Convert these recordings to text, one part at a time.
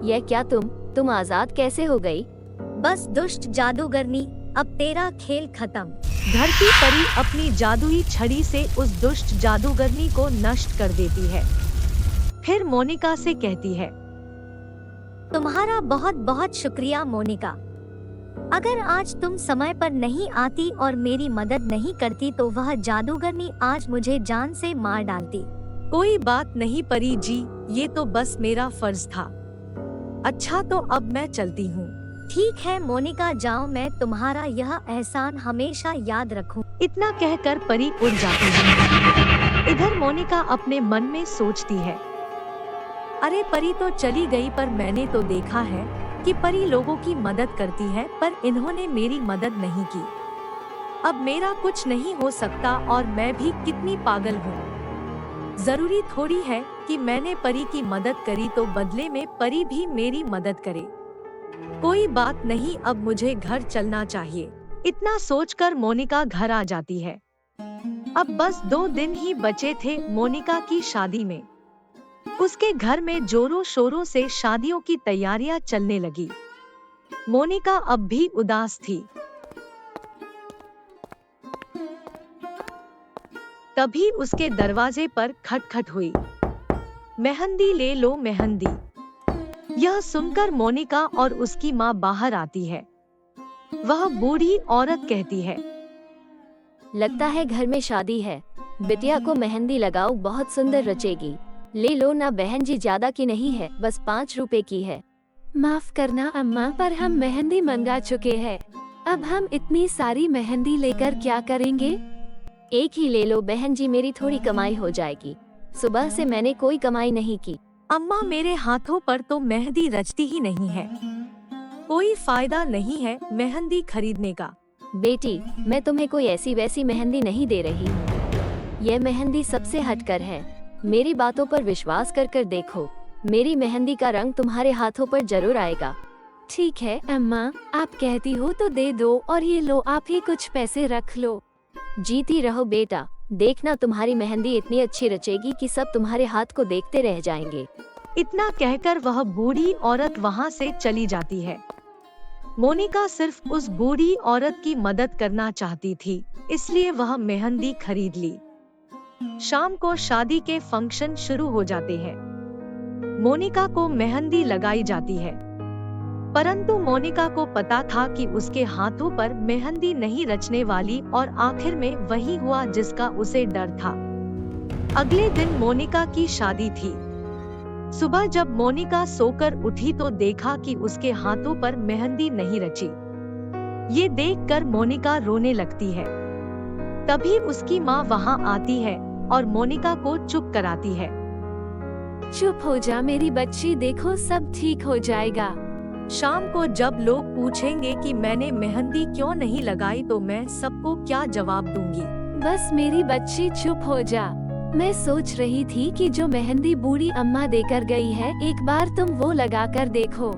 यह क्या तुम आजाद कैसे हो गई? बस दुष्ट जादूगरनी, अब तेरा खेल खत्म। धरती परी अपनी जादुई छड़ी से उस दुष्ट जादूगरनी को नष्ट कर देती है। फिर मोनिका से कहती है, तुम्हारा बहुत बहुत शुक्रिया मोनिका। अगर आज तुम समय पर नहीं आती और मेरी मदद नहीं करती तो वह जादूगरनी आज मुझे जान से मार डालती। कोई बात नहीं परी जी, ये तो बस मेरा फर्ज था। अच्छा तो अब मैं चलती हूँ। ठीक है मोनिका, जाओ, मैं तुम्हारा यह एहसान हमेशा याद रखूं। इतना कहकर परी उड़ जाती है। इधर मोनिका अपने मन में सोचती है, अरे परी तो चली गई, पर मैंने तो देखा है कि परी लोगों की मदद करती है, पर इन्होंने मेरी मदद नहीं की। अब मेरा कुछ नहीं हो सकता और मैं भी कितनी पागल हूँ। जरूरी थोड़ी है कि मैंने परी की मदद करी तो बदले में परी भी मेरी मदद करे। कोई बात नहीं, अब मुझे घर चलना चाहिए। इतना सोचकर मोनिका घर आ जाती है। अब बस 2 दिन ही बचे थे मोनिका की शादी में। उसके घर में जोरों शोरों से शादियों की तैयारियां चलने लगी। मोनिका अब भी उदास थी। तभी उसके दरवाजे पर खटखट हुई। मेहंदी ले लो मेहंदी। यह सुनकर मोनिका और उसकी माँ बाहर आती है। वह बूढ़ी औरत कहती है, लगता है घर में शादी है, बिटिया को मेहंदी लगाओ, बहुत सुंदर रचेगी। ले लो ना बहन जी, ज्यादा की नहीं है, बस 5 रुपए की है। माफ करना अम्मा, पर हम मेहंदी मंगा चुके हैं। अब हम इतनी सारी मेहंदी लेकर क्या करेंगे? एक ही ले लो बहन जी, मेरी थोड़ी कमाई हो जाएगी। सुबह से मैंने कोई कमाई नहीं की। अम्मा मेरे हाथों पर तो मेहंदी रचती ही नहीं है। कोई फायदा नहीं है मेहंदी खरीदने का। बेटी, मैं तुम्हें कोई ऐसी वैसी मेहंदी नहीं दे रही हूँ। यह मेहंदी सबसे हटकर है। मेरी बातों पर विश्वास कर देखो, मेरी मेहंदी का रंग तुम्हारे हाथों पर जरूर आएगा। ठीक है अम्मा, आप कहती हो तो दे दो, और ये लो, आप ही कुछ पैसे रख लो। जीती रहो बेटा, देखना तुम्हारी मेहंदी इतनी अच्छी रचेगी कि सब तुम्हारे हाथ को देखते रह जाएंगे। इतना कहकर वह बूढ़ी औरत वहाँ से चली जाती है। मोनिका सिर्फ उस बूढ़ी औरत की मदद करना चाहती थी, इसलिए वह मेहंदी खरीद ली। शाम को शादी के फंक्शन शुरू हो जाते हैं। मोनिका को मेहंदी लगाई जाती है, परंतु मोनिका को पता था कि उसके हाथों पर मेहंदी नहीं रचने वाली, और आखिर में वही हुआ जिसका उसे डर था। अगले दिन मोनिका की शादी थी। सुबह जब मोनिका सोकर उठी तो देखा कि उसके हाथों पर मेहंदी नहीं रची। ये देखकर मोनिका रोने लगती है। तभी उसकी माँ वहाँ आती है और मोनिका को चुप कराती है। चुप हो जा मेरी बच्ची, देखो सब ठीक हो जाएगा। शाम को जब लोग पूछेंगे कि मैंने मेहंदी क्यों नहीं लगाई तो मैं सबको क्या जवाब दूंगी? बस मेरी बच्ची चुप हो जा। मैं सोच रही थी कि जो मेहंदी बूढ़ी अम्मा देकर गई है, एक बार तुम वो लगाकर देखो।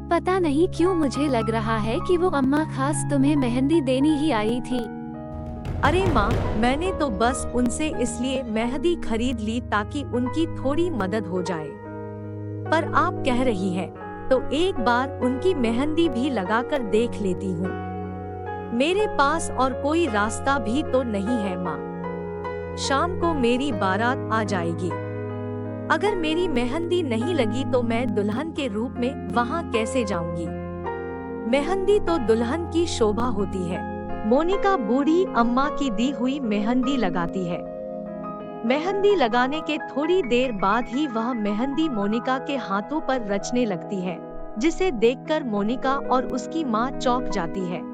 पता नहीं क्यों मुझे लग रहा है कि वो अम्मा खास तुम्हें मेहंदी देनी ही आई थी। अरे माँ, मैंने तो बस उनसे इसलिए मेहंदी खरीद ली ताकि उनकी थोड़ी मदद हो जाए। पर आप कह रही हैं, तो एक बार उनकी मेहंदी भी लगाकर देख लेती हूँ। मेरे पास और कोई रास्ता भी तो नहीं है माँ। शाम को मेरी बारात आ जाएगी। अगर मेरी मेहंदी नहीं लगी तो मैं दुल्हन के रूप में वहाँ कैसे जाऊंगी? मेहंदी तो दुल्हन की शोभा होती है। मोनिका बूढ़ी अम्मा की दी हुई मेहंदी लगाती है। मेहंदी लगाने के थोड़ी देर बाद ही वह मेहंदी मोनिका के हाथों पर रचने लगती है, जिसे देखकर मोनिका और उसकी माँ चौंक जाती है।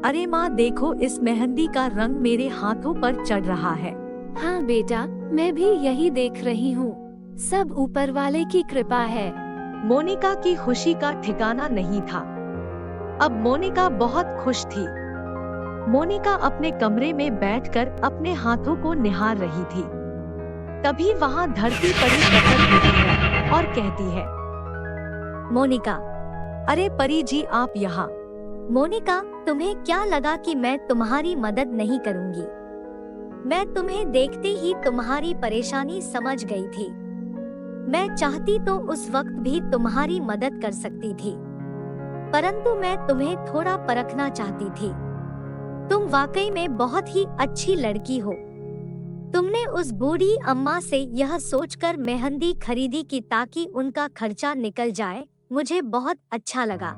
अरे माँ देखो, इस मेहंदी का रंग मेरे हाथों पर चढ़ रहा है। हाँ बेटा, मैं भी यही देख रही हूँ। सब ऊपर वाले की कृपा है। मोनिका की खुशी का ठिकाना नहीं था। अब मोनिका बहुत खुश थी। मोनिका अपने कमरे में बैठकर अपने हाथों को निहार रही थी। तभी वहाँ धरती परी प्रकट होती है और कहती है, मोनिका। अरे परी जी, आप यहाँ? मोनिका, तुम्हें क्या लगा कि मैं तुम्हारी मदद नहीं करूंगी? मैं तुम्हें देखते ही तुम्हारी परेशानी समझ गई थी। मैं चाहती तो उस वक्त भी तुम्हारी मदद कर सकती थी, परंतु मैं तुम्हें थोड़ा परखना चाहती थी। तुम वाकई में बहुत ही अच्छी लड़की हो। तुमने उस बूढ़ी अम्मा से यह सोचकर मेहंदी खरीदी कि ताकि उनका खर्चा निकल जाए। मुझे बहुत अच्छा लगा।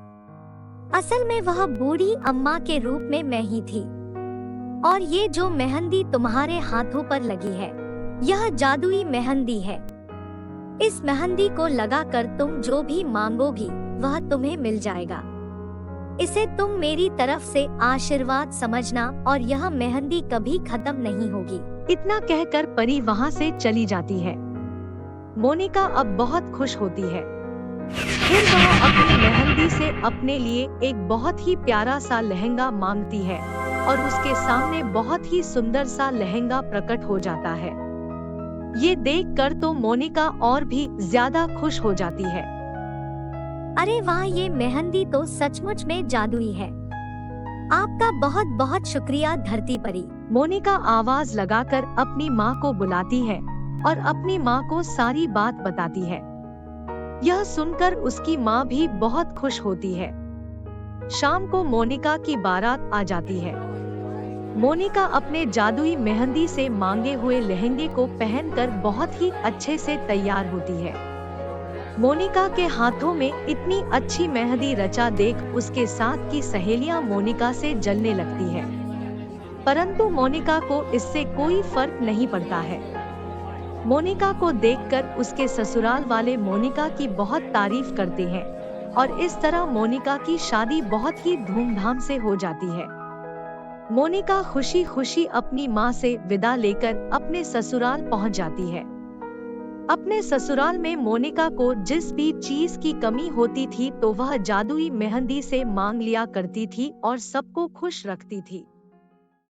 असल में वह बूढ़ी अम्मा के रूप में मैं ही थी। और ये जो मेहंदी तुम्हारे हाथों पर लगी है, यह जादुई मेहंदी है। इस मेहंदी को लगाकर तुम जो भी मांगोगी वह तुम्हें मिल जाएगा। इसे तुम मेरी तरफ से आशीर्वाद समझना और यह मेहंदी कभी खत्म नहीं होगी। इतना कहकर परी वहाँ से चली जाती है। मोनिका अब बहुत खुश होती है। फिर वह अपनी मेहंदी से अपने लिए एक बहुत ही प्यारा सा लहंगा मांगती है और उसके सामने बहुत ही सुंदर सा लहंगा प्रकट हो जाता है। ये देखकर तो मोनिका और भी ज्यादा खुश हो जाती है। अरे वाह, ये मेहंदी तो सचमुच में जादुई है। आपका बहुत बहुत शुक्रिया धरती परी। मोनिका आवाज लगाकर अपनी माँ को बुलाती है और अपनी माँ को सारी बात बताती है। यह सुनकर उसकी माँ भी बहुत खुश होती है। शाम को मोनिका की बारात आ जाती है। मोनिका अपने जादुई मेहंदी से मांगे हुए लहंगे को पहनकर बहुत ही अच्छे से तैयार होती है। मोनिका के हाथों में इतनी अच्छी मेहंदी रचा देख उसके साथ की सहेलियां मोनिका से जलने लगती है, परंतु मोनिका को इससे कोई फर्क नहीं पड़ता है। मोनिका को देखकर उसके ससुराल वाले मोनिका की बहुत तारीफ करते हैं और इस तरह मोनिका की शादी बहुत ही धूमधाम से हो जाती है। मोनिका खुशी खुशी अपनी माँ से विदा लेकर अपने ससुराल पहुँच जाती है। अपने ससुराल में मोनिका को जिस भी चीज की कमी होती थी तो वह जादुई मेहंदी से मांग लिया करती थी और सबको खुश रखती थी।